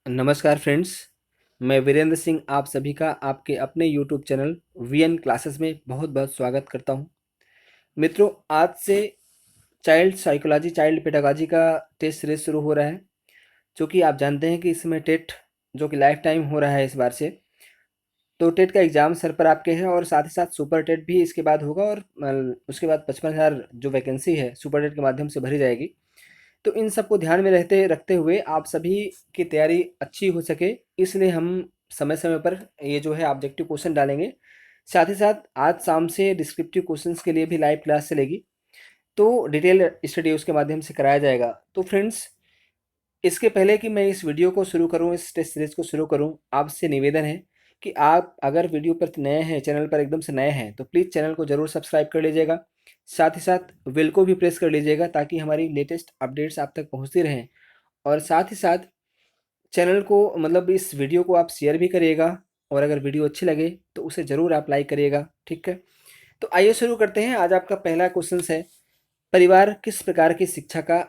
नमस्कार फ्रेंड्स। मैं वीरेंद्र सिंह आप सभी का आपके अपने यूट्यूब चैनल वीएन क्लासेस में बहुत बहुत स्वागत करता हूं। मित्रों, आज से चाइल्ड साइकोलॉजी, चाइल्ड पेडागॉजी का टेस्ट सीरीज शुरू हो रहा है। क्योंकि आप जानते हैं कि इसमें टेट जो कि लाइफ टाइम हो रहा है इस बार से, तो टेट का एग्ज़ाम सर पर आपके है और साथ ही साथ सुपर टेट भी इसके बाद होगा और उसके बाद 55,000 जो वैकेंसी है सुपर टेट के माध्यम से भरी जाएगी। तो इन सबको ध्यान में रहते रखते हुए आप सभी की तैयारी अच्छी हो सके, इसलिए हम समय समय पर ये जो है ऑब्जेक्टिव क्वेश्चन डालेंगे। साथ ही साथ आज शाम से डिस्क्रिप्टिव क्वेश्चंस के लिए भी लाइव क्लास चलेगी, तो डिटेल स्टडी उसके माध्यम से कराया जाएगा। तो फ्रेंड्स, इसके पहले कि मैं इस वीडियो को शुरू करूं, इस टेस्ट सीरीज को शुरू करूं, आपसे निवेदन है कि आप अगर वीडियो पर नए हैं, चैनल पर एकदम से नए हैं, तो प्लीज़ चैनल को ज़रूर सब्सक्राइब कर लीजिएगा। साथ ही साथ बेल को भी प्रेस कर लीजिएगा ताकि हमारी लेटेस्ट अपडेट्स आप तक पहुंचती रहें। और साथ ही साथ चैनल को मतलब इस वीडियो को आप शेयर भी करिएगा, और अगर वीडियो अच्छी लगे तो उसे ज़रूर आप लाइक करिएगा। ठीक है, तो आइए शुरू करते हैं। आज आपका पहला क्वेश्चन है, परिवार किस प्रकार की शिक्षा का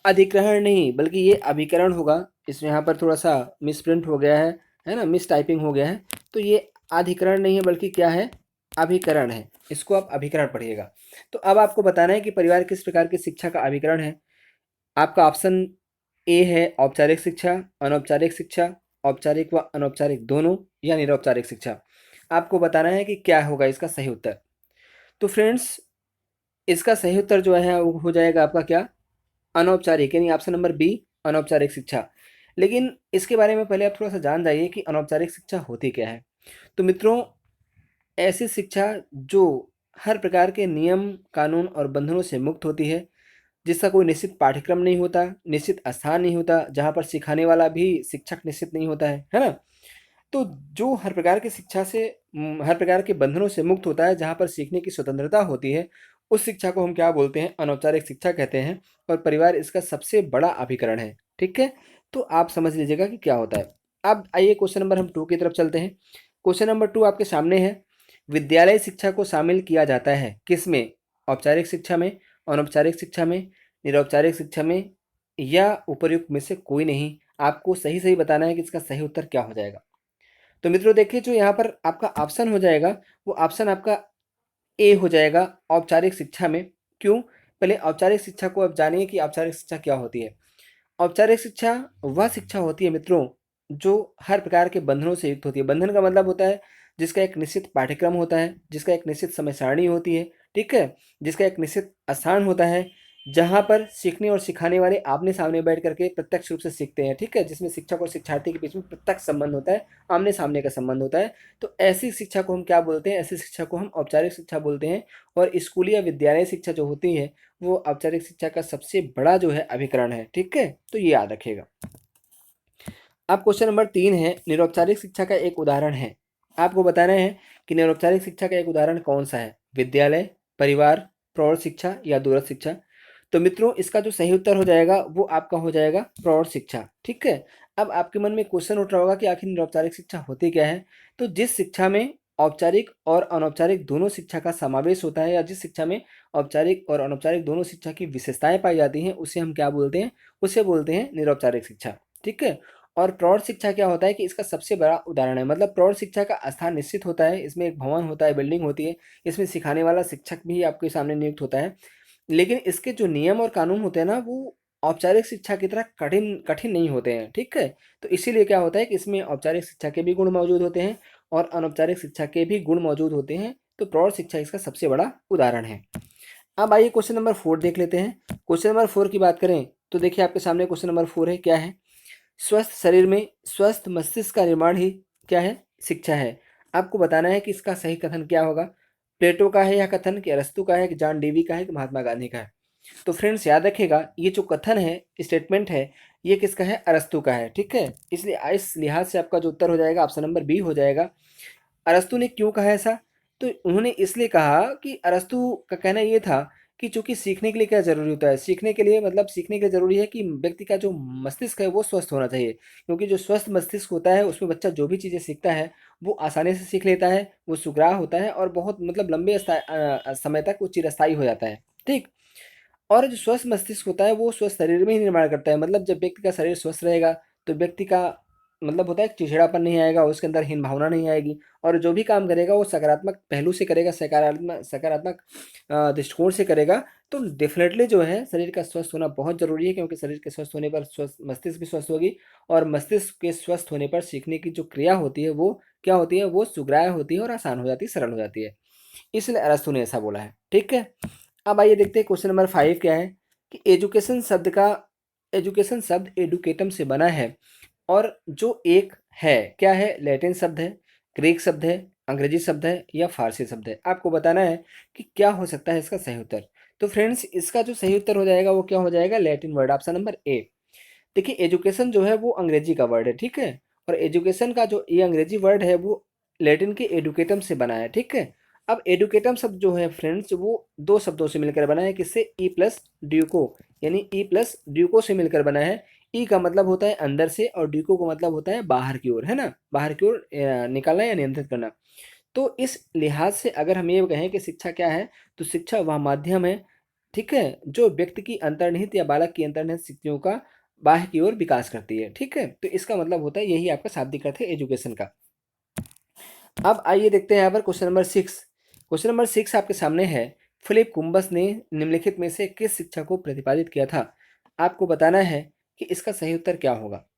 अधिग्रहण नहीं बल्कि ये अभिकरण होगा। इसमें यहाँ पर थोड़ा सा मिसप्रिंट हो गया है ना, मिस टाइपिंग हो गया है। तो ये अधिकरण नहीं है बल्कि क्या है, अभिकरण है। इसको आप अभिकरण पढ़िएगा। तो अब आपको बताना है कि परिवार किस प्रकार की शिक्षा का अभिकरण है। आपका ऑप्शन ए है औपचारिक शिक्षा, अनौपचारिक शिक्षा, औपचारिक व अनौपचारिक दोनों, या निरौपचारिक शिक्षा। आपको बताना है कि क्या होगा इसका सही उत्तर। तो फ्रेंड्स, इसका सही उत्तर जो है वो हो जाएगा आपका क्या, अनौपचारिक, यानी ऑप्शन नंबर बी, अनौपचारिक शिक्षा। लेकिन इसके बारे में पहले आप थोड़ा सा जान जाइए कि अनौपचारिक शिक्षा होती क्या है। तो मित्रों, ऐसी शिक्षा जो हर प्रकार के नियम, कानून और बंधनों से मुक्त होती है, जिसका कोई निश्चित पाठ्यक्रम नहीं होता, निश्चित स्थान नहीं होता, जहाँ पर सिखाने वाला भी शिक्षक निश्चित नहीं होता है ना। तो जो हर प्रकार की शिक्षा से हर प्रकार के बंधनों से मुक्त होता है, जहाँ पर सीखने की स्वतंत्रता होती है, उस शिक्षा को हम क्या बोलते हैं, अनौपचारिक शिक्षा कहते हैं। और परिवार इसका सबसे बड़ा अभिकरण है। ठीक है, तो आप समझ लीजिएगा कि क्या होता है। अब आइए क्वेश्चन नंबर हम 2 की तरफ चलते हैं। क्वेश्चन नंबर 2 आपके सामने है, विद्यालय शिक्षा को शामिल किया जाता है किसमें, औपचारिक शिक्षा में, अनौपचारिक शिक्षा में, निरौपचारिक शिक्षा में, या उपर्युक्त में से कोई नहीं। आपको सही सही बताना है कि इसका सही उत्तर क्या हो जाएगा। तो मित्रों देखिए, जो यहाँ पर आपका ऑप्शन हो जाएगा वो ऑप्शन आपका ए हो जाएगा, औपचारिक शिक्षा में। क्यों? पहले औपचारिक शिक्षा को आप जानिए कि औपचारिक शिक्षा क्या होती है। औपचारिक शिक्षा वह शिक्षा होती है मित्रों जो हर प्रकार के बंधनों से युक्त होती है। बंधन का मतलब होता है जिसका एक निश्चित पाठ्यक्रम होता है, जिसका एक निश्चित समय सारणी होती है। ठीक है, जिसका एक निश्चित स्थान होता है, जहाँ पर सीखने और सिखाने वाले आमने सामने बैठ करके प्रत्यक्ष रूप से सीखते हैं। ठीक है, जिसमें शिक्षक और शिक्षार्थी के बीच में प्रत्यक्ष संबंध होता है, आमने सामने का संबंध होता है। तो ऐसी शिक्षा को हम क्या बोलते हैं, ऐसी शिक्षा को हम औपचारिक शिक्षा बोलते हैं। और स्कूली या विद्यालय शिक्षा जो होती है वो औपचारिक शिक्षा का सबसे बड़ा जो है अभिकरण है। ठीक है, तो ये याद रखिएगा। अब क्वेश्चन नंबर 3 है, निरौपचारिक शिक्षा का एक उदाहरण है। आपको बताना है कि निरौपचारिक शिक्षा का एक उदाहरण कौन सा है, विद्यालय, परिवार, प्रौढ़ शिक्षा या दूरस्थ शिक्षा। तो मित्रों, इसका जो सही उत्तर हो जाएगा वो आपका हो जाएगा प्रौढ़ शिक्षा। ठीक है, अब आपके मन में क्वेश्चन उठ रहा होगा कि आखिर निरौपचारिक शिक्षा होती क्या है। तो जिस शिक्षा में औपचारिक और अनौपचारिक दोनों शिक्षा का समावेश होता है, या जिस शिक्षा में औपचारिक और अनौपचारिक दोनों शिक्षा की विशेषताएं पाई जाती हैं, उसे हम क्या बोलते हैं, उसे बोलते हैं निरौपचारिक शिक्षा। ठीक है, और प्रौढ़ शिक्षा क्या होता है कि इसका सबसे बड़ा उदाहरण है। मतलब प्रौढ़ शिक्षा का स्थान निश्चित होता है, इसमें एक भवन होता है, बिल्डिंग होती है, इसमें सिखाने वाला शिक्षक भी आपके सामने नियुक्त होता है। लेकिन इसके जो नियम और कानून होते हैं ना, वो औपचारिक शिक्षा की तरह कठिन कठिन नहीं होते हैं। ठीक है, तो इसीलिए क्या होता है कि इसमें औपचारिक शिक्षा के भी गुण मौजूद होते हैं और अनौपचारिक शिक्षा के भी गुण मौजूद होते हैं। तो प्रौढ़ शिक्षा इसका सबसे बड़ा उदाहरण है। अब आइए क्वेश्चन नंबर 4 देख लेते हैं। क्वेश्चन नंबर 4 की बात करें तो देखिए, आपके सामने क्वेश्चन नंबर 4 है, क्या है, स्वस्थ शरीर में स्वस्थ मस्तिष्क का निर्माण ही क्या है, शिक्षा है। आपको बताना है कि इसका सही कथन क्या होगा। प्लेटो का है यह कथन, कि अरस्तु का है, कि जॉन डेवी का है, कि महात्मा गांधी का है। तो फ्रेंड्स याद रखिएगा, ये जो कथन है, स्टेटमेंट है, ये किसका है, अरस्तु का है। ठीक है, इसलिए इस लिहाज से आपका जो उत्तर हो जाएगा ऑप्शन नंबर बी हो जाएगा। अरस्तु ने क्यों कहा ऐसा, तो उन्होंने इसलिए कहा कि अरस्तु का कहना ये था कि चूंकि सीखने के लिए क्या जरूरी होता है, सीखने के लिए मतलब सीखने के लिए जरूरी है कि व्यक्ति का जो मस्तिष्क है वो स्वस्थ होना चाहिए। क्योंकि जो स्वस्थ मस्तिष्क होता है उसमें बच्चा जो भी चीज़ें सीखता है वो आसानी से सीख लेता है, वो सुग्राह होता है और बहुत मतलब लंबे समय तक वो चिरस्थायी हो जाता है। ठीक, और जो स्वस्थ मस्तिष्क होता है वो स्वस्थ शरीर में ही निर्माण करता है। मतलब जब व्यक्ति का शरीर स्वस्थ रहेगा तो व्यक्ति का मतलब होता है चिड़चिड़ापन नहीं आएगा, उसके अंदर हीन भावना नहीं आएगी, और जो भी काम करेगा वो सकारात्मक पहलू से करेगा, सकारात्मक सकारात्मक दृष्टिकोण से करेगा। तो डेफिनेटली जो है शरीर का स्वस्थ होना बहुत ज़रूरी है, क्योंकि शरीर के स्वस्थ होने पर स्वस्थ मस्तिष्क भी स्वस्थ होगी, और मस्तिष्क के स्वस्थ होने पर सीखने की जो क्रिया होती है वो क्या होती है, वो सुग्राह्य होती है और आसान हो जाती है, सरल हो जाती है। इसलिए अरस्तु ने ऐसा बोला है। ठीक है, अब आइए देखते हैं क्वेश्चन नंबर 5 क्या है कि एजुकेशन शब्द एडुकेटम से बना है, और जो एक है क्या है, लैटिन शब्द है, ग्रीक शब्द है, अंग्रेजी शब्द है या फारसी शब्द है। आपको बताना है कि क्या हो सकता है इसका सही उत्तर। तो फ्रेंड्स, इसका जो सही उत्तर हो जाएगा वो क्या हो जाएगा, Latin word, option number A. देखिए एजुकेशन जो है वो अंग्रेजी का वर्ड है, ठीक है, और एजुकेशन का जो ये अंग्रेजी वर्ड है वो लैटिन के एडुकेटम से बना है। ठीक है, अब एडुकेटम शब्द जो है फ्रेंड्स वो दो शब्दों से मिलकर बना है, किससे, ई प्लस ड्यूको, यानी ई प्लस ड्यूको से मिलकर बना है। ई का मतलब होता है अंदर से, और ड्यूको का मतलब होता है बाहर की ओर, है ना, बाहर की ओर निकालना या नियंत्रित करना। तो इस लिहाज से अगर हम ये कहें कि शिक्षा क्या है, तो शिक्षा वह माध्यम है, ठीक है, जो व्यक्ति की अंतर्निहित या बालक की अंतर्निहित शक्तियों का बाह्य की ओर विकास करती है। ठीक है, तो इसका मतलब होता है, यही आपका शाब्दिक अर्थ है एजुकेशन का। अब आइए देखते हैं यहाँ पर क्वेश्चन नंबर 6। क्वेश्चन नंबर 6 आपके सामने है, फिलिप कुम्बस ने निम्नलिखित में से किस शिक्षा को प्रतिपादित किया था। आपको बताना है कि इसका सही उत्तर क्या होगा।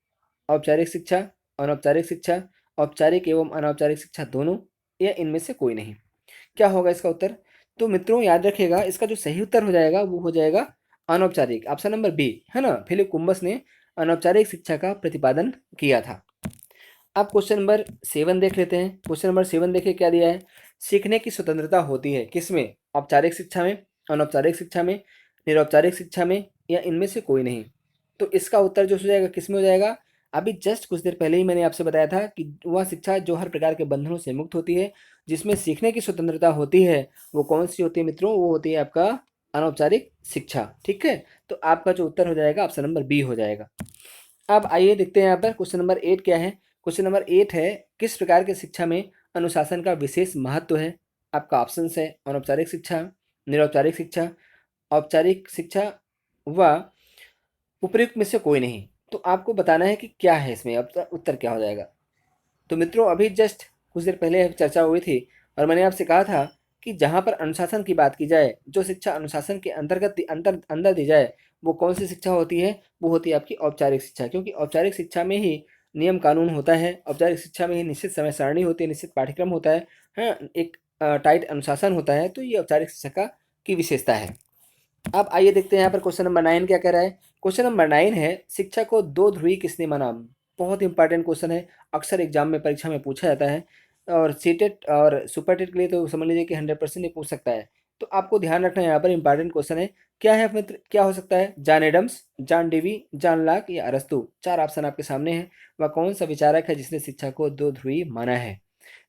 औपचारिक शिक्षा, अनौपचारिक शिक्षा, औपचारिक एवं अनौपचारिक शिक्षा दोनों, या इनमें से कोई नहीं। क्या होगा इसका उत्तर। तो मित्रों याद रखिएगा, इसका जो सही उत्तर हो जाएगा वो हो जाएगा अनौपचारिक, ऑप्शन नंबर बी, है ना, फिलिप कुम्बस ने अनौपचारिक शिक्षा का प्रतिपादन किया था। अब क्वेश्चन नंबर 7 देख लेते हैं। क्वेश्चन नंबर 7 देखिए क्या दिया है, सीखने की स्वतंत्रता होती है किसमें, औपचारिक शिक्षा में, अनौपचारिक शिक्षा में, निरौपचारिक शिक्षा में, या इनमें से कोई नहीं। तो इसका उत्तर जो हो जाएगा किसमें हो जाएगा, अभी जस्ट कुछ देर पहले ही मैंने आपसे बताया था कि वह शिक्षा जो हर प्रकार के बंधनों से मुक्त होती है, जिसमें सीखने की स्वतंत्रता होती है, वो कौन सी होती है मित्रों, वो होती है आपका अनौपचारिक शिक्षा। ठीक है, तो आपका जो उत्तर हो जाएगा ऑप्शन नंबर बी हो जाएगा। अब आइए देखते हैं यहाँ पर क्वेश्चन नंबर 8 क्या है। क्वेश्चन नंबर 8 है, किस प्रकार की शिक्षा में अनुशासन का विशेष महत्व है। आपका ऑप्शन है अनौपचारिक शिक्षा, निरौपचारिक शिक्षा, औपचारिक शिक्षा व उपयुक्त में से कोई नहीं। तो आपको बताना है कि क्या है इसमें, अब उत्तर क्या हो जाएगा। तो मित्रों अभी जस्ट कुछ देर पहले चर्चा हुई थी, और मैंने आपसे कहा था कि जहाँ पर अनुशासन की बात की जाए, जो शिक्षा अनुशासन के अंतर्गत अंदर दी जाए, वो कौन सी शिक्षा होती है, वो होती है आपकी औपचारिक शिक्षा। क्योंकि औपचारिक शिक्षा में ही नियम कानून होता है, औपचारिक शिक्षा में ही निश्चित समय सारणी होती है, निश्चित पाठ्यक्रम होता है, हाँ, एक टाइट अनुशासन होता है। तो ये औपचारिक शिक्षा की विशेषता है। अब आइए देखते हैं यहाँ पर क्वेश्चन नंबर 9 क्या कह रहा है। क्वेश्चन नंबर 9 है, शिक्षा को दो ध्रुवी किसने माना। बहुत इंपॉर्टेंट क्वेश्चन है, अक्सर एग्जाम में परीक्षा में पूछा जाता है, और सीटेट और सुपर टेट के लिए तो समझ लीजिए कि 100% नहीं पूछ सकता है। तो आपको ध्यान रखना है, यहाँ पर इंपॉर्टेंट क्वेश्चन है। क्या है मित्र, क्या हो सकता है, John Adams, John Dewey, John Locke या अरस्तु। चार ऑप्शन आपके सामने हैं। वह कौन सा विचारक है जिसने शिक्षा को दो ध्रुवी माना है।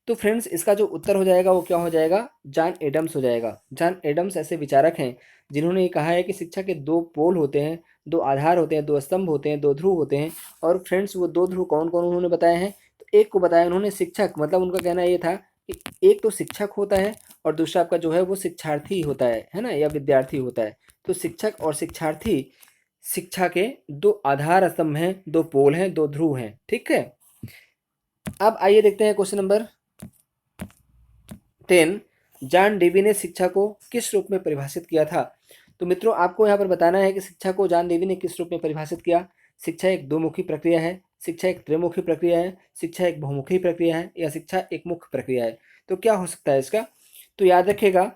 तो फ्रेंड्स इसका जो उत्तर हो जाएगा वो क्या हो जाएगा, जॉन एडम्स हो जाएगा। जॉन एडम्स ऐसे विचारक हैं जिन्होंने ये कहा है कि शिक्षा के दो पोल होते हैं, दो आधार होते हैं, दो स्तंभ होते हैं, दो ध्रुव होते हैं। और फ्रेंड्स वो दो ध्रुव कौन कौन उन्होंने बताए हैं, तो एक को बताया उन्होंने शिक्षक, मतलब उनका कहना ये था कि एक तो शिक्षक होता है, और दूसरा आपका जो है वो शिक्षार्थी होता है ना, या विद्यार्थी होता है। तो शिक्षक और शिक्षार्थी शिक्षा के दो आधार स्तंभ हैं, दो पोल हैं, दो ध्रुव हैं। ठीक है, अब आइए देखते हैं क्वेश्चन नंबर 10, जॉन डेवी ने शिक्षा को किस रूप में परिभाषित किया था। तो मित्रों आपको यहाँ पर बताना है कि शिक्षा को जॉन डेवी ने किस रूप में परिभाषित किया। शिक्षा एक दो मुखी प्रक्रिया है, शिक्षा एक त्रिमुखी प्रक्रिया है, शिक्षा एक बहुमुखी प्रक्रिया है, या शिक्षा एक मुख्य प्रक्रिया है। तो क्या हो सकता है इसका। तो याद रखिएगा,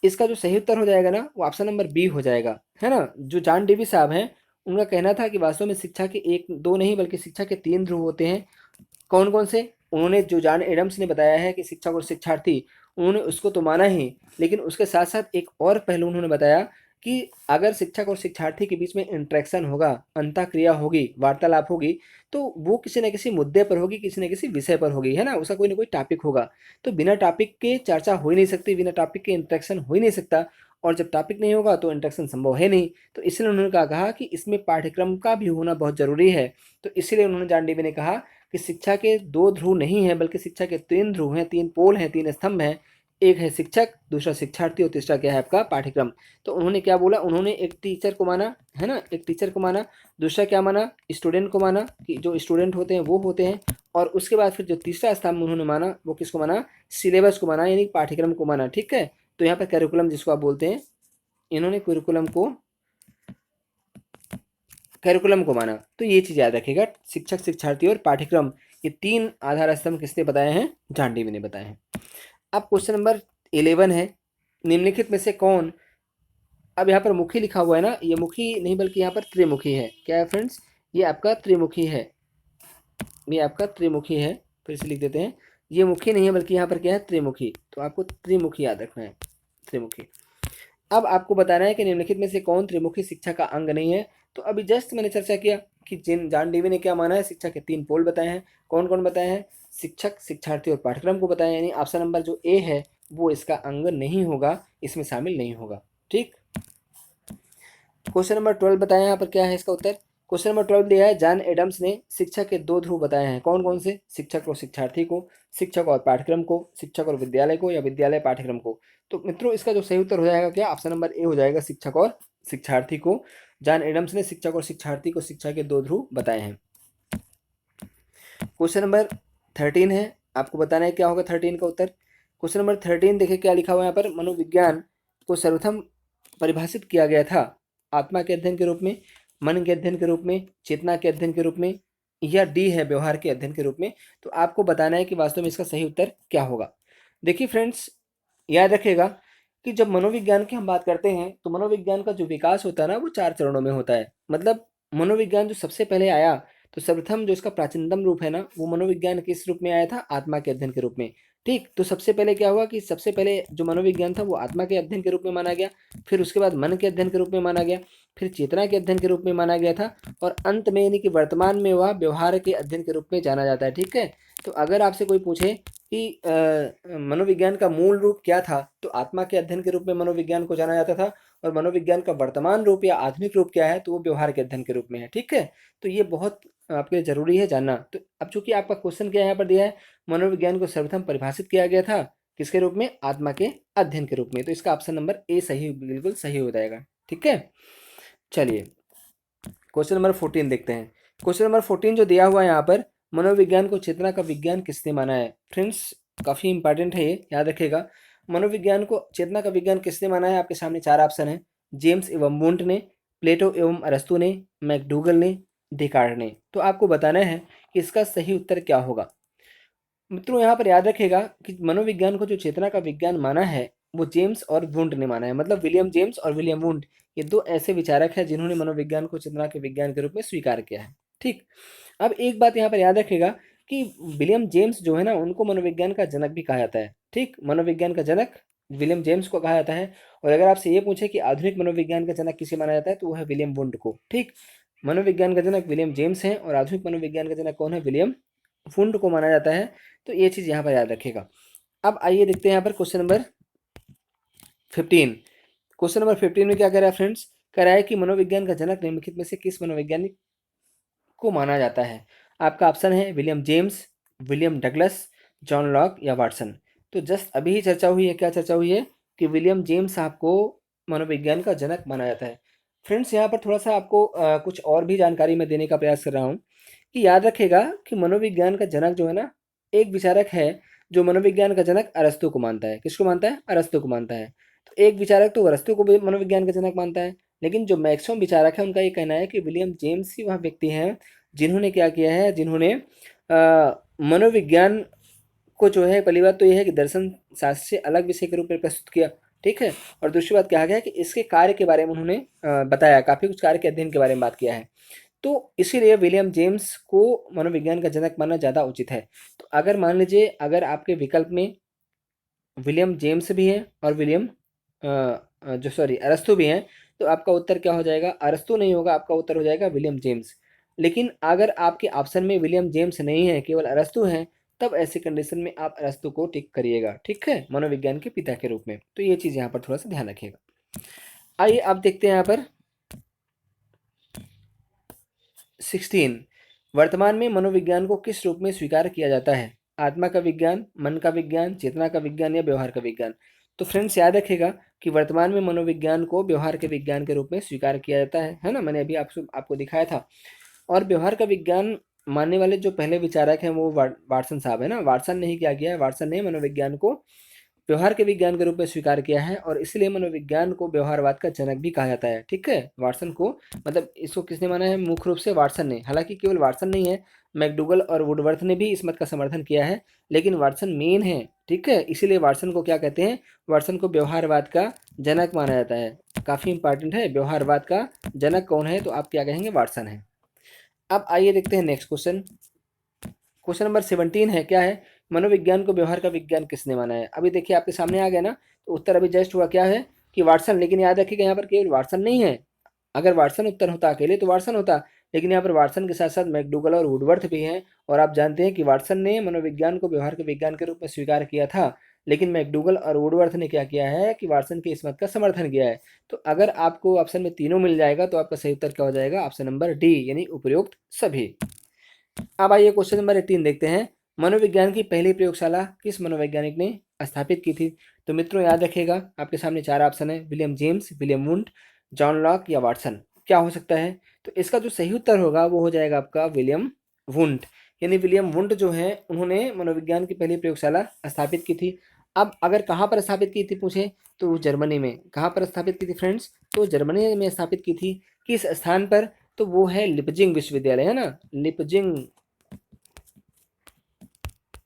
इसका जो सही उत्तर हो जाएगा ना, वो ऑप्शन नंबर बी हो जाएगा, है ना। जो जॉन डेवी साहब हैं, उनका कहना था कि वास्तव में शिक्षा के एक दो नहीं बल्कि शिक्षा के तीन ध्रुव होते हैं। कौन कौन से, उन्होंने जो जॉन एडम्स ने बताया है कि शिक्षक और शिक्षार्थी, उन्होंने उसको तो माना ही, लेकिन उसके साथ साथ एक और पहलू उन्होंने बताया कि अगर शिक्षक और शिक्षार्थी के बीच में इंटरेक्शन होगा, अंतःक्रिया होगी, वार्तालाप होगी, तो वो किसी न किसी मुद्दे पर होगी, किसी न किसी विषय पर होगी, है ना, उसका कोई ना कोई टॉपिक होगा। तो बिना टॉपिक के चर्चा हो ही नहीं सकती, बिना टॉपिक के इंटरेक्शन हो ही नहीं सकता, और जब टॉपिक नहीं होगा तो इंटरेक्शन संभव है नहीं। तो इसलिए उन्होंने कहा कि इसमें पाठ्यक्रम का भी होना बहुत जरूरी है। तो इसीलिए उन्होंने जॉन डेवी ने कहा कि शिक्षा के दो ध्रुव नहीं है बल्कि शिक्षा के तीन ध्रुव हैं, तीन पोल हैं, तीन स्तंभ हैं। एक है शिक्षक, दूसरा शिक्षार्थी और तीसरा क्या है आपका पाठ्यक्रम। तो उन्होंने क्या बोला, उन्होंने एक टीचर को माना, है ना, एक टीचर को माना, दूसरा क्या माना, स्टूडेंट को माना कि जो स्टूडेंट होते हैं वो होते हैं, और उसके बाद फिर जो तीसरा स्थान उन्होंने माना वो किसको माना, सिलेबस को माना, यानी पाठ्यक्रम को माना। ठीक है, तो यहाँ पर करिकुलम जिसको आप बोलते हैं, इन्होंने करिकुलम को माना। तो ये चीज़ याद रखिएगा, शिक्षक, शिक्षार्थी और पाठ्यक्रम, ये तीन आधार स्तंभ किसने बताए हैं, जॉन डीवी ने बताए हैं। अब क्वेश्चन नंबर 11 है, निम्नलिखित में से कौन, अब यहाँ पर मुखी लिखा हुआ है ना, ये मुखी नहीं बल्कि यहाँ पर त्रिमुखी है। क्या है फ्रेंड्स, ये आपका त्रिमुखी है, ये आपका त्रिमुखी है, फिर से लिख देते हैं, ये मुखी नहीं है बल्कि यहाँ पर क्या है, त्रिमुखी। तो आपको त्रिमुखी याद रखना है, त्रिमुखी। अब आपको बताना है कि निम्नलिखित में से कौन त्रिमुखी शिक्षा का अंग नहीं है। तो अभी जस्ट मैंने चर्चा किया कि जिन जॉन डीवी ने क्या माना है, शिक्षा के 3 पोल बताए हैं। कौन कौन बताए हैं, शिक्षक, शिक्षार्थी और पाठ्यक्रम को बताया, यानी ऑप्शन नंबर जो ए है वो इसका अंग नहीं होगा, इसमें शामिल नहीं होगा। ठीक, क्वेश्चन नंबर 12 बताया, यहाँ पर क्या है इसका उत्तर। क्वेश्चन नंबर 12 दिया है, जॉन एडम्स ने शिक्षा के 2 ध्रुव बताए हैं। कौन कौन से, शिक्षक और शिक्षार्थी को, शिक्षक और पाठ्यक्रम को, शिक्षक और विद्यालय को, या विद्यालय पाठ्यक्रम को। तो मित्रों इसका जो सही उत्तर हो जाएगा क्या, ऑप्शन नंबर ए हो जाएगा, शिक्षक और शिक्षार्थी को। जॉन एडम्स ने शिक्षक और शिक्षार्थी को शिक्षा के 2 ध्रुव बताए हैं। क्वेश्चन नंबर 13 है, आपको बताना है क्या होगा 13 का उत्तर। क्वेश्चन नंबर 13 देखिए क्या लिखा हुआ है यहाँ पर, मनोविज्ञान को सर्वप्रथम परिभाषित किया गया था आत्मा के अध्ययन के रूप में, मन के अध्ययन के रूप में, चेतना के अध्ययन के रूप में, या डी है व्यवहार के अध्ययन के रूप में। तो आपको बताना है कि वास्तव में इसका सही उत्तर क्या होगा। देखिए फ्रेंड्स, याद रखिएगा कि जब मनोविज्ञान की हम बात करते हैं तो मनोविज्ञान का जो विकास होता है ना वो 4 चरणों में होता है। मतलब मनोविज्ञान जो सबसे पहले आया, तो सर्वप्रथम जो इसका प्राचीनतम रूप है ना, वो मनोविज्ञान किस रूप में आया था, आत्मा के अध्ययन के रूप में। ठीक, तो सबसे पहले क्या हुआ कि सबसे पहले जो मनोविज्ञान था वो आत्मा के अध्ययन के रूप में माना गया, फिर उसके बाद मन के अध्ययन के रूप में माना गया, फिर चेतना के अध्ययन के रूप में माना गया था, और अंत में यानी कि वर्तमान में वह व्यवहार के अध्ययन के रूप में जाना जाता है। ठीक है, तो अगर आपसे कोई पूछे कि मनोविज्ञान का मूल रूप क्या था, तो आत्मा के अध्ययन के रूप में मनोविज्ञान को जाना जाता था, और मनोविज्ञान का वर्तमान रूप या आधुनिक रूप क्या है, तो वो व्यवहार के अध्ययन के रूप में है। ठीक है, तो ये बहुत आपके लिए जरूरी है जानना। तो अब चूंकि आपका क्वेश्चन क्या यहाँ पर दिया है, मनोविज्ञान को सर्वप्रथम परिभाषित किया गया था किसके रूप में, आत्मा के अध्ययन के रूप में, तो इसका ऑप्शन नंबर ए सही, बिल्कुल सही हो जाएगा। ठीक है, चलिए क्वेश्चन नंबर 14 देखते हैं। क्वेश्चन नंबर 14 जो दिया हुआ है यहाँ पर, मनोविज्ञान को चेतना का विज्ञान किसने माना है। फ्रेंड्स काफ़ी इंपॉर्टेंट है ये, याद रखिएगा। मनोविज्ञान को चेतना का विज्ञान किसने माना है, आपके सामने 4 ऑप्शन है, जेम्स एवं वुंट ने, प्लेटो एवं अरस्तु ने, मैकडूगल ने, डेकार्ट ने। तो आपको बताना है कि इसका सही उत्तर क्या होगा। मित्रों यहाँ पर याद रखिएगा कि मनोविज्ञान को जो चेतना का विज्ञान माना है वो जेम्स और वुंट ने माना है। मतलब विलियम जेम्स और विलियम वुंट, ये 2 ऐसे विचारक हैं जिन्होंने मनोविज्ञान को चेतना के विज्ञान के रूप में स्वीकार किया है। ठीक, अब एक बात यहाँ पर याद रखिएगा कि विलियम जेम्स जो है ना, उनको मनोविज्ञान का जनक भी कहा जाता है। ठीक, मनोविज्ञान का जनक विलियम जेम्स को कहा जाता है। और अगर आपसे ये पूछे कि आधुनिक मनोविज्ञान का जनक किसे माना जाता है, तो वो है विलियम वुंट को। ठीक, मनोविज्ञान का जनक विलियम जेम्स है और आधुनिक मनोविज्ञान का जनक कौन है, विलियम वुंट को माना जाता है। तो ये चीज़ यहाँ पर याद रखिएगा। अब आइए देखते हैं यहाँ पर क्वेश्चन नंबर 15। क्वेश्चन नंबर 15 में क्या कह रहा है फ्रेंड्स, कह रहा है कि मनोविज्ञान का जनक निम्नलिखित में से किस मनोवैज्ञानिक को माना जाता है। आपका ऑप्शन है William James, William Douglas, John Locke या वाटसन। तो जस्ट अभी ही चर्चा हुई है, क्या चर्चा हुई है कि विलियम जेम्स आपको मनोविज्ञान का जनक माना जाता है। फ्रेंड्स यहाँ पर थोड़ा सा आपको कुछ और भी जानकारी मैं देने का प्रयास कर रहा हूँ कि याद रखेगा कि मनोविज्ञान का जनक जो है ना, एक विचारक है जो मनोविज्ञान का जनक अरस्तु को मानता है। किसको मानता है, अरस्तु को मानता है। तो एक विचारक तो अरस्तु को भी मनोविज्ञान का जनक मानता है, लेकिन जो मैक्सिमम विचारक है उनका ये कहना है कि विलियम जेम्स ही वह व्यक्ति हैं जिन्होंने क्या किया है, जिन्होंने मनोविज्ञान को जो है, पहली बात तो ये है कि दर्शन शास्त्र से अलग विषय के रूप में प्रस्तुत किया। ठीक है, और दूसरी बात कहा गया है कि इसके कार्य के बारे में उन्होंने बताया, काफ़ी कुछ कार्य के अध्ययन के बारे में बात किया है। तो इसीलिए विलियम जेम्स को मनोविज्ञान का जनक मानना ज़्यादा उचित है। तो अगर मान लीजिए अगर आपके विकल्प में विलियम जेम्स भी हैं और विलियम जो सॉरी अरस्तु भी हैं, तो आपका उत्तर क्या हो जाएगा, अरस्तु नहीं होगा, आपका उत्तर हो जाएगा विलियम जेम्स। लेकिन अगर आपके ऑप्शन में विलियम जेम्स नहीं है, केवल अरस्तु हैं, तब ऐसी कंडीशन में आप अरस्तु को टिक करिएगा। ठीक है, मनोविज्ञान के पिता के रूप में। तो ये चीज़ यहाँ पर थोड़ा सा ध्यान रखिएगा। आइए आप देखते हैं यहाँ पर 16, वर्तमान में मनोविज्ञान को किस रूप में स्वीकार किया जाता है। आत्मा का विज्ञान, मन का विज्ञान, चेतना का विज्ञान या व्यवहार का विज्ञान। तो फ्रेंड्स याद रखिएगा कि वर्तमान में मनोविज्ञान को व्यवहार के विज्ञान के रूप में स्वीकार किया जाता है ना। मैंने अभी आपको दिखाया था। और व्यवहार का विज्ञान मानने वाले जो पहले विचारक हैं वो वाटसन साहब है ना। वाटसन ने ही क्या किया है, वाटसन ने मनोविज्ञान को व्यवहार के विज्ञान के रूप में स्वीकार किया है और इसलिए मनोविज्ञान को व्यवहारवाद का जनक भी कहा जाता है। ठीक है, वाटसन को, मतलब इसको किसने माना है, मुख्य रूप से वाटसन ने। हालांकि केवल वाटसन नहीं है, मैकडूगल और वुडवर्थ ने भी इस मत का समर्थन किया है, लेकिन वाटसन मेन है। ठीक है, इसीलिए वाटसन को क्या कहते हैं, वाटसन को व्यवहारवाद का जनक माना जाता है। काफ़ी इंपॉर्टेंट है, व्यवहारवाद का जनक कौन है, तो आप क्या कहेंगे, वाटसन है। अब आइए देखते हैं नेक्स्ट क्वेश्चन। क्वेश्चन नंबर 17 है, क्या है, मनोविज्ञान को व्यवहार का विज्ञान किसने माना है। अभी देखिए आपके सामने आ गया ना, तो उत्तर अभी जस्ट हुआ क्या है कि वाटसन। लेकिन याद रखिएगा यहाँ पर केवल वाटसन नहीं है। अगर वाटसन उत्तर होता अकेले तो वाटसन होता, लेकिन यहाँ पर वाटसन के साथ साथ मैकडूगल और वुडवर्थ भी हैं। और आप जानते हैं कि वाटसन ने मनोविज्ञान को व्यवहार के विज्ञान के रूप में स्वीकार किया था, लेकिन मैकडूगल और वुडवर्थ ने क्या किया है कि वाटसन के इस मत का समर्थन किया है। तो अगर आपको ऑप्शन में तीनों मिल जाएगा तो आपका सही उत्तर क्या हो जाएगा, ऑप्शन नंबर डी, यानी उपयुक्त सभी। अब आइए क्वेश्चन नंबर 18 देखते हैं। मनोविज्ञान की पहली प्रयोगशाला किस मनोवैज्ञानिक ने स्थापित की थी। तो मित्रों याद रखिएगा आपके सामने चार ऑप्शन है, William James, William wound, John Locke या वाटसन। क्या हो सकता है, तो इसका जो सही उत्तर होगा वो हो जाएगा आपका विलियम वुंड। यानी विलियम वुंड जो है उन्होंने मनोविज्ञान की पहली प्रयोगशाला स्थापित की थी। अब अगर कहाँ पर स्थापित की थी पूछे तो जर्मनी में। कहाँ पर स्थापित की थी फ्रेंड्स, तो जर्मनी में स्थापित की थी। किस स्थान पर, तो वो है लिपजिंग विश्वविद्यालय, है ना।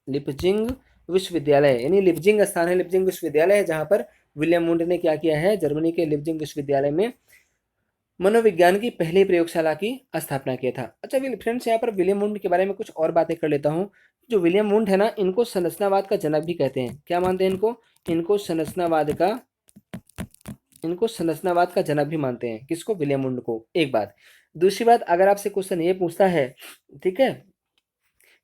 लिपजिंग विश्वविद्यालय, यानी लिपजिंग स्थान है, लिपजिंग विश्वविद्यालय है, जहाँ पर विलियम वुंड ने क्या किया है, जर्मनी के लिपजिंग विश्वविद्यालय में मनोविज्ञान की पहली प्रयोगशाला की स्थापना किया था। अच्छा फ्रेंड्स, यहाँ पर विलियम वुंड के बारे में कुछ और बातें कर लेता हूँ। जो विलियम वुंड है ना, इनको संरचनावाद का जनक भी कहते हैं। क्या मानते हैं इनको, इनको संरचनावाद का जनक भी मानते हैं। किसको, विलियम वुंड को। एक बात। दूसरी बात, अगर आपसे क्वेश्चन ये पूछता है, ठीक है,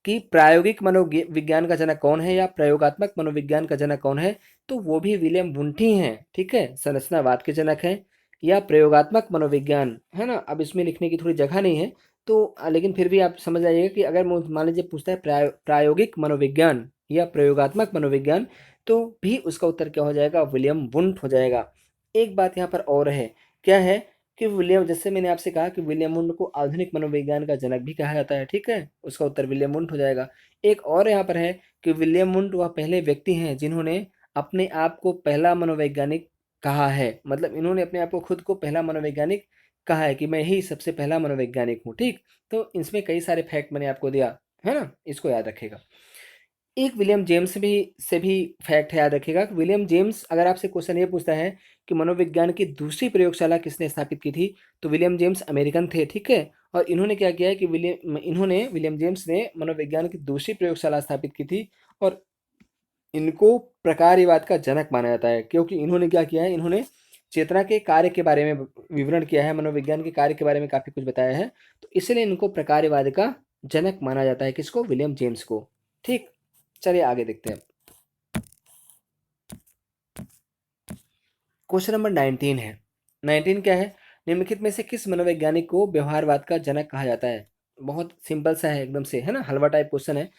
कि प्रायोगिक मनोविज्ञान का जनक कौन है या प्रयोगात्मक मनोविज्ञान का जनक कौन है, तो वो भी विलियम वुंट ही हैं। ठीक है, संरचनावाद के जनक हैं या प्रयोगात्मक मनोविज्ञान, है ना। अब इसमें लिखने की थोड़ी जगह नहीं है, तो लेकिन फिर भी आप समझ जाइएगा कि अगर मान लीजिए पूछता है प्रायोगिक मनोविज्ञान या प्रयोगात्मक मनोविज्ञान, तो भी उसका उत्तर क्या हो जाएगा, विलियम वुंट हो जाएगा। एक बात यहाँ पर और है, क्या है कि विलियम, जैसे मैंने आपसे कहा कि विलियम वुंट को आधुनिक मनोविज्ञान का जनक भी कहा जाता है। ठीक है, उसका उत्तर विलियम वुंट हो जाएगा। एक और यहाँ पर है कि विलियम वुंट वह पहले व्यक्ति हैं जिन्होंने अपने आप को पहला मनोवैज्ञानिक कहा है। मतलब इन्होंने अपने आप को खुद को पहला मनोवैज्ञानिक कहा है कि मैं ही सबसे पहला मनोवैज्ञानिक हूँ। ठीक, तो इसमें कई सारे फैक्ट मैंने आपको दिया है ना, इसको याद रखेगा। एक विलियम जेम्स भी से भी फैक्ट है, याद रखिएगा कि विलियम जेम्स, अगर आपसे क्वेश्चन ये पूछता है कि मनोविज्ञान की दूसरी प्रयोगशाला किसने स्थापित की थी, तो विलियम जेम्स अमेरिकन थे। ठीक है, और इन्होंने क्या किया है कि विलियम जेम्स ने मनोविज्ञान की दूसरी प्रयोगशाला स्थापित की थी। और इनको प्रकार्यवाद का जनक माना जाता है, क्योंकि इन्होंने क्या किया है, इन्होंने चेतना के कार्य के बारे में विवरण किया है, मनोविज्ञान के कार्य के बारे में काफ़ी कुछ बताया है, तो इसलिए इनको प्रकार्यवाद का जनक माना जाता है। किसको, विलियम जेम्स को। ठीक, चलिए आगे देखते हैं। क्वेश्चन नंबर 19 है। 19 क्या है, निम्नलिखित में से किस मनोवैज्ञानिक को व्यवहारवाद का जनक कहा जाता है। बहुत सिंपल सा है एकदम से, है ना, हलवा टाइप क्वेश्चन है।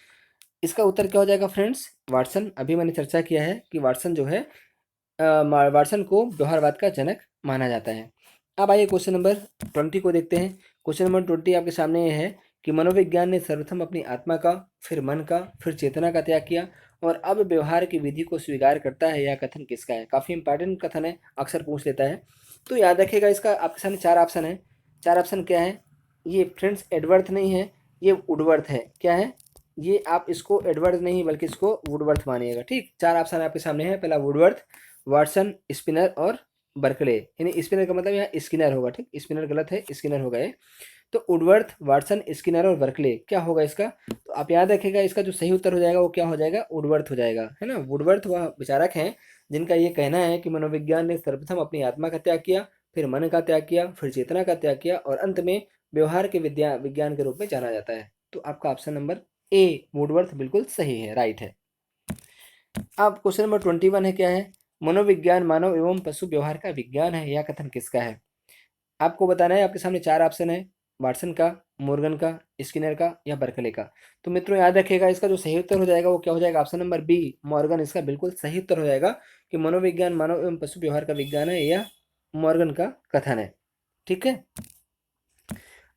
इसका उत्तर क्या हो जाएगा फ्रेंड्स, वाटसन। अभी मैंने चर्चा किया है कि वाटसन जो है, वाटसन को व्यवहारवाद का जनक माना जाता है। अब आइए क्वेश्चन नंबर 20 को देखते हैं। क्वेश्चन नंबर 20 आपके सामने ये है कि मनोविज्ञान ने सर्वप्रथम अपनी आत्मा का, फिर मन का, फिर चेतना का त्याग किया और अब व्यवहार की विधि को स्वीकार करता है। यह कथन किसका है। काफ़ी इंपॉर्टेंट कथन है, अक्सर पूछ लेता है, तो याद रखिएगा। इसका आपके सामने चार ऑप्शन है। चार ऑप्शन क्या है, ये फ्रेंड्स एडवर्थ नहीं है, ये वुडवर्थ है। क्या है ये, आप इसको एडवर्थ नहीं बल्कि इसको वुडवर्थ मानिएगा। ठीक, चार ऑप्शन आपके सामने है। पहला वुडवर्थ, वाटसन, स्पिनर और बर्कले। यानी स्पिनर का मतलब यहाँ स्किनर होगा। ठीक, स्पिनर गलत है, स्किनर होगा ये। तो वुडवर्थ, वाटसन, स्किनर और बर्कले, क्या होगा इसका, तो आप याद रखिएगा इसका जो सही उत्तर हो जाएगा वो क्या हो जाएगा, वुडवर्थ हो जाएगा, है ना। वुडवर्थ वह विचारक हैं जिनका ये कहना है कि मनोविज्ञान ने सर्वप्रथम अपनी आत्मा का त्याग किया, फिर मन का त्याग किया, फिर चेतना का त्याग किया और अंत में व्यवहार के विज्ञान के रूप में जाना जाता है। तो आपका ऑप्शन नंबर ए वुडवर्थ बिल्कुल सही है, राइट है। अब क्वेश्चन नंबर 21 है, क्या है, मनोविज्ञान मानव एवं पशु व्यवहार का विज्ञान है। यह कथन किसका है। आपको बताना है, आपके सामने चार ऑप्शन है। वाटसन का, मॉर्गन का, स्किनर का या बर्कले का। तो मित्रों याद रखिएगा, इसका जो सही उत्तर हो जाएगा वो क्या हो जाएगा, ऑप्शन नंबर बी मॉर्गन इसका बिल्कुल सही उत्तर हो जाएगा कि मनोविज्ञान मानव एवं पशु व्यवहार का विज्ञान है, यह मॉर्गन का कथन है। ठीक है।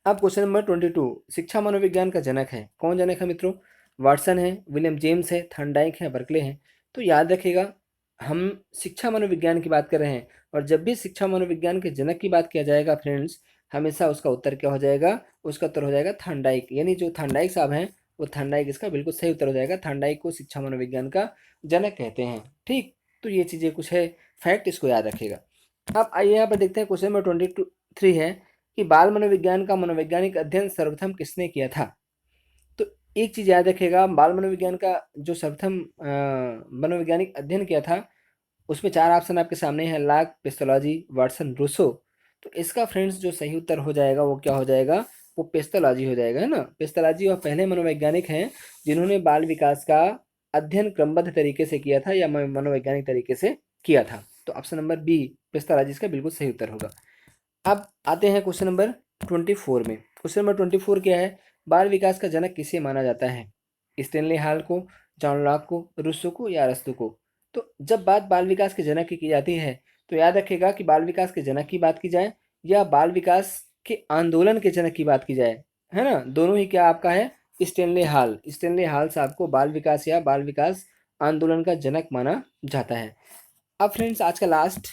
अब क्वेश्चन नंबर 22, शिक्षा मनोविज्ञान का जनक है, कौन जनक है मित्रों? वाटसन है, विलियम जेम्स है, थॉर्नडाइक है, बर्कले है। तो याद रखिएगा, हम शिक्षा मनोविज्ञान की बात कर रहे हैं, और जब भी शिक्षा मनोविज्ञान के जनक की बात किया जाएगा फ्रेंड्स, हमेशा उसका उत्तर क्या हो जाएगा, उसका उत्तर हो जाएगा थॉर्नडाइक। यानी जो थॉर्नडाइक साहब हैं, वो थॉर्नडाइक इसका बिल्कुल सही उत्तर हो जाएगा। थॉर्नडाइक को शिक्षा मनोविज्ञान का जनक कहते हैं। ठीक, तो ये चीज़ें कुछ है फैक्ट, इसको याद रखिएगा। अब आइए यहाँ पर देखते हैं, क्वेश्चन नंबर 23 है कि बाल मनोविज्ञान का मनोवैज्ञानिक अध्ययन सर्वप्रथम किसने किया था? तो एक चीज याद रखिएगा, बाल मनोविज्ञान का जो सर्वप्रथम मनोवैज्ञानिक अध्ययन किया था, उसमें चार ऑप्शन आपके सामने है, लाक, पेस्टोलॉजी, वाटसन, रूसो। तो इसका फ्रेंड्स जो सही उत्तर हो जाएगा वो क्या हो जाएगा, वो पेस्टोलॉजी हो जाएगा, है ना। पेस्टोलॉजी वह पहले मनोवैज्ञानिक हैं जिन्होंने बाल विकास का अध्ययन क्रमबद्ध तरीके से किया था या मनोवैज्ञानिक तरीके से किया था। तो ऑप्शन नंबर बी पेस्टोलॉजी इसका बिल्कुल सही उत्तर होगा। अब आते हैं क्वेश्चन नंबर 24 में। क्वेश्चन नंबर 24 क्या है, बाल विकास का जनक किसे माना जाता है? स्टेनली हॉल को, जॉन लॉक को, रूसो को या अरस्तू को? तो जब बात बाल विकास के जनक की जाती है, तो याद रखिएगा कि बाल विकास के जनक की बात की जाए या बाल विकास के आंदोलन के जनक की बात की जाए, है ना, दोनों ही क्या आपका है, स्टेनली हॉल साहब को बाल विकास या बाल विकास आंदोलन का जनक माना जाता है। अब फ्रेंड्स आज का लास्ट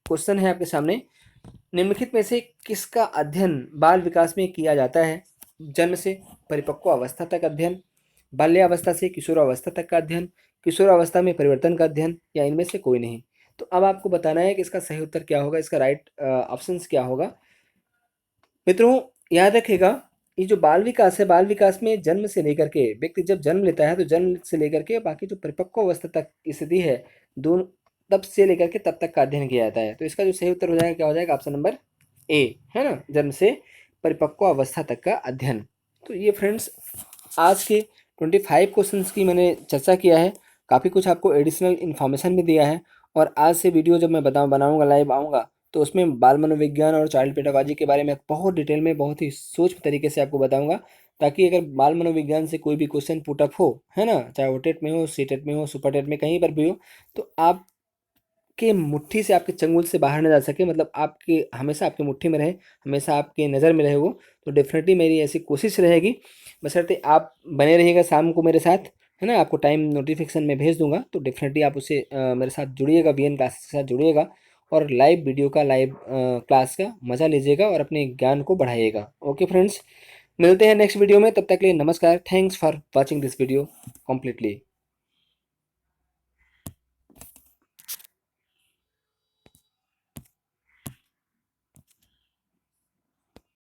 क्वेश्चन है आपके सामने, निम्नलिखित में से किसका अध्ययन बाल विकास में किया जाता है? जन्म से परिपक्व अवस्था तक अध्ययन, बाल्यावस्था से किशोरावस्था तक का अध्ययन, किशोरावस्था में परिवर्तन का अध्ययन, या इनमें से कोई नहीं। तो अब आपको बताना है कि इसका सही उत्तर क्या होगा, इसका राइट ऑप्शंस क्या होगा। मित्रों याद रखिएगा, ये जो बाल विकास है, बाल विकास में जन्म से लेकर के, व्यक्ति जब जन्म लेता है तो जन्म से लेकर के बाकी जो परिपक्व अवस्था तक की स्थिति है, दोनों तब से लेकर के तब तक का अध्ययन किया जाता है। तो इसका जो सही उत्तर हो जाएगा क्या हो जाएगा, ऑप्शन नंबर ए, है ना, जन्म से परिपक्व अवस्था तक का अध्ययन। तो ये फ्रेंड्स आज के 25 क्वेश्चंस की मैंने चर्चा किया है, काफ़ी कुछ आपको एडिशनल इन्फॉर्मेशन भी दिया है। और आज से वीडियो जब मैं बनाऊंगा, लाइव आऊँगा, तो उसमें बाल मनोविज्ञान और चाइल्ड पेडागॉजी के बारे में बहुत डिटेल में, बहुत ही सूक्ष्म तरीके से आपको बताऊंगा, ताकि अगर बाल मनोविज्ञान से कोई भी क्वेश्चन पुटअप हो, है ना, चाहे वो टेट में हो, सी टेट में हो, सुपर टेट में, कहीं पर भी हो, तो आपके मुट्ठी से, आपके चंगुल से बाहर न जा सके, मतलब आपके हमेशा आपके मुट्ठी में रहे, हमेशा आपके नज़र में रहे वो। तो डेफिनेटली मेरी ऐसी कोशिश रहेगी, बशर्ते आप बने रहिएगा शाम को मेरे साथ, है ना। आपको टाइम नोटिफिकेशन में भेज दूंगा, तो डेफिनेटली आप उससे मेरे साथ जुड़िएगा, वीएन क्लासेस के साथ जुड़िएगा, और लाइव वीडियो का, लाइव क्लास का मज़ा लीजिएगा और अपने ज्ञान को बढ़ाइएगा। ओके फ्रेंड्स, मिलते हैं नेक्स्ट वीडियो में, तब तक के लिए नमस्कार। Thanks for watching this video completely.